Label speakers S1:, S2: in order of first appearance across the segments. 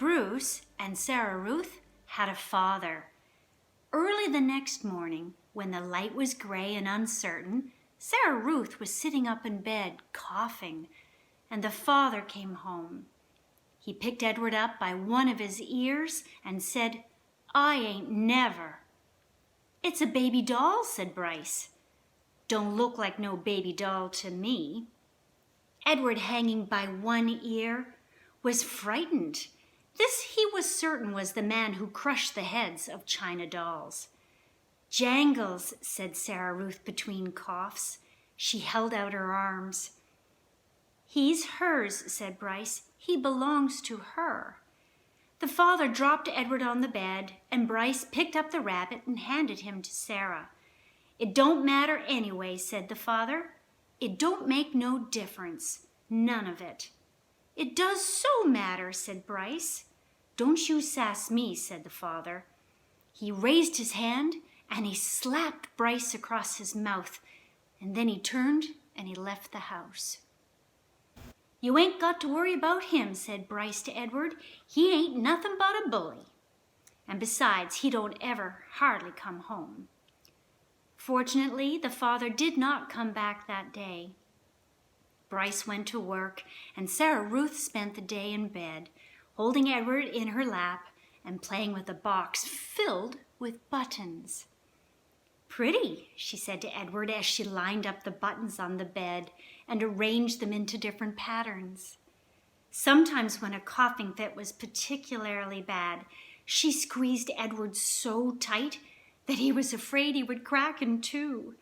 S1: Bruce and Sarah Ruth had a father. Early the next morning, when the light was gray and uncertain, Sarah Ruth was sitting up in bed, coughing, and the father came home. He picked Edward up by one of his ears and said, "I ain't never." "It's a baby doll," said Bryce. "Don't look like no baby doll to me." Edward, hanging by one ear, was frightened. This he was certain was the man who crushed the heads of china dolls. "Jangles," said Sarah Ruth between coughs. She held out her arms. "He's hers," said Bryce. "He belongs to her." The father dropped Edward on the bed, and Bryce picked up the rabbit and handed him to Sarah. "It don't matter anyway," said the father. "It don't make no difference. None of it." "It does so matter," said Bryce. "Don't you sass me," said the father. He raised his hand and he slapped Bryce across his mouth, and then he turned and he left the house. "You ain't got to worry about him," said Bryce to Edward. "He ain't nothing but a bully. And besides, he don't ever hardly come home." Fortunately, the father did not come back that day. Bryce went to work, and Sarah Ruth spent the day in bed, holding Edward in her lap and playing with a box filled with buttons. "Pretty," she said to Edward as she lined up the buttons on the bed and arranged them into different patterns. Sometimes when a coughing fit was particularly bad, she squeezed Edward so tight that he was afraid he would crack in two.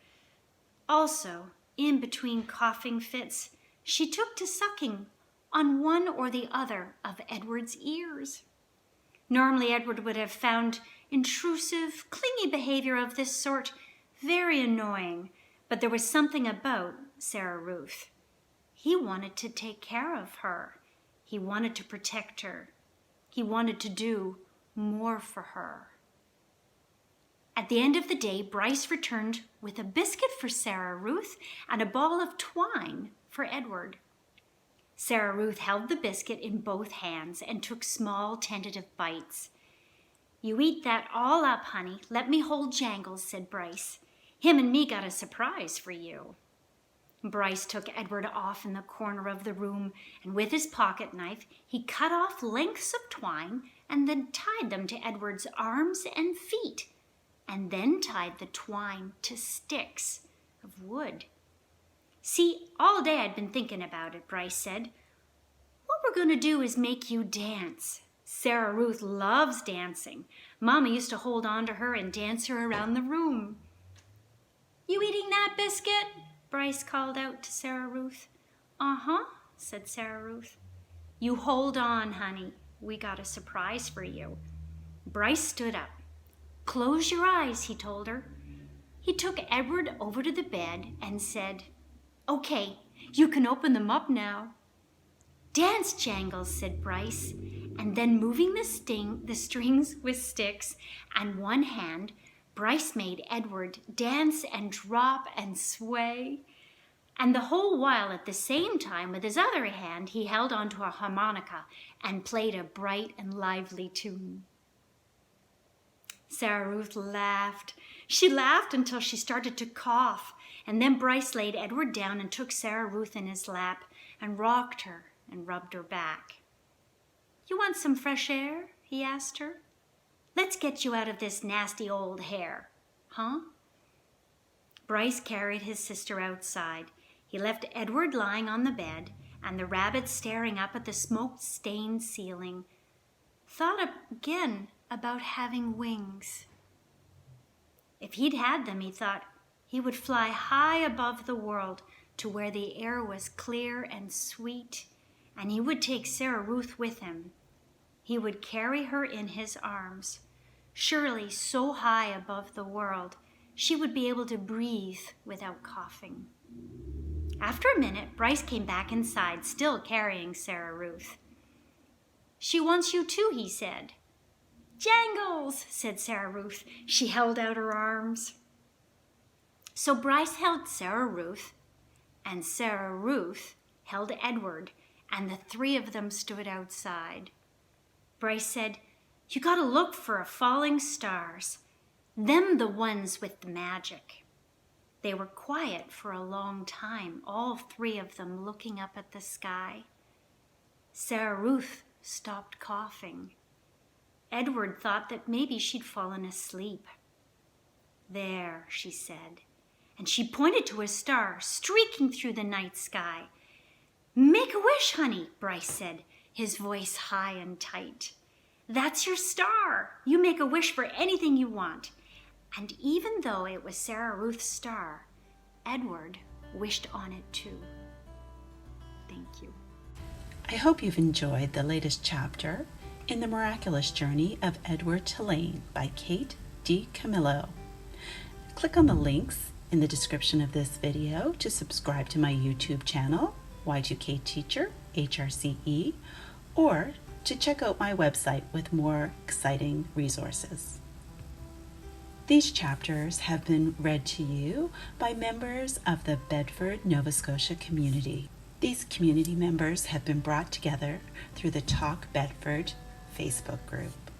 S1: Also, in between coughing fits, she took to sucking on one or the other of Edward's ears. Normally, Edward would have found intrusive, clingy behavior of this sort very annoying, but there was something about Sarah Ruth. He wanted to take care of her. He wanted to protect her. He wanted to do more for her. At the end of the day, Bryce returned with a biscuit for Sarah Ruth and a ball of twine for Edward. Sarah Ruth held the biscuit in both hands and took small, tentative bites. "You eat that all up, honey. Let me hold Jangles," said Bryce. "Him and me got a surprise for you." Bryce took Edward off in the corner of the room, and with his pocket knife, he cut off lengths of twine and then tied them to Edward's arms and feet, and then tied the twine to sticks of wood. "See, all day I'd been thinking about it," Bryce said. "What we're going to do is make you dance. Sarah Ruth loves dancing. Mama used to hold on to her and dance her around the room." "You eating that biscuit?" Bryce called out to Sarah Ruth. "Uh-huh," said Sarah Ruth. "You hold on, honey. We got a surprise for you." Bryce stood up. "Close your eyes," he told her. He took Edward over to the bed and said, "Okay, you can open them up now." "Dance, Jangles," said Bryce, and then moving the strings with sticks and one hand, Bryce made Edward dance and drop and sway, and the whole while at the same time with his other hand he held onto a harmonica and played a bright and lively tune. Sarah Ruth laughed. She laughed until she started to cough, and then Bryce laid Edward down and took Sarah Ruth in his lap and rocked her and rubbed her back. "You want some fresh air?" he asked her. "Let's get you out of this nasty old hair, huh?" Bryce carried his sister outside. He left Edward lying on the bed and the rabbit staring up at the smoke-stained ceiling. Thought again about having wings. If he'd had them, he thought, he would fly high above the world to where the air was clear and sweet, and he would take Sarah Ruth with him. He would carry her in his arms. Surely so high above the world, she would be able to breathe without coughing. After a minute, Bryce came back inside, still carrying Sarah Ruth. "She wants you too," he said. "Jangles," said Sarah Ruth. She held out her arms. So Bryce held Sarah Ruth, and Sarah Ruth held Edward, and the three of them stood outside. Bryce said, "You gotta look for a falling stars. Them the ones with the magic." They were quiet for a long time, all three of them looking up at the sky. Sarah Ruth stopped coughing. Edward thought that maybe she'd fallen asleep. "There," she said, and she pointed to a star streaking through the night sky. "Make a wish, honey," Bryce said, his voice high and tight. "That's your star. You make a wish for anything you want." And even though it was Sarah Ruth's star, Edward wished on it too. Thank you.
S2: I hope you've enjoyed the latest chapter in the Miraculous Journey of Edward Tulane by Kate DiCamillo. Click on the links in the description of this video to subscribe to my YouTube channel, Y2K Teacher, HRCE, or to check out my website with more exciting resources. These chapters have been read to you by members of the Bedford, Nova Scotia community. These community members have been brought together through the Talk Bedford Facebook group.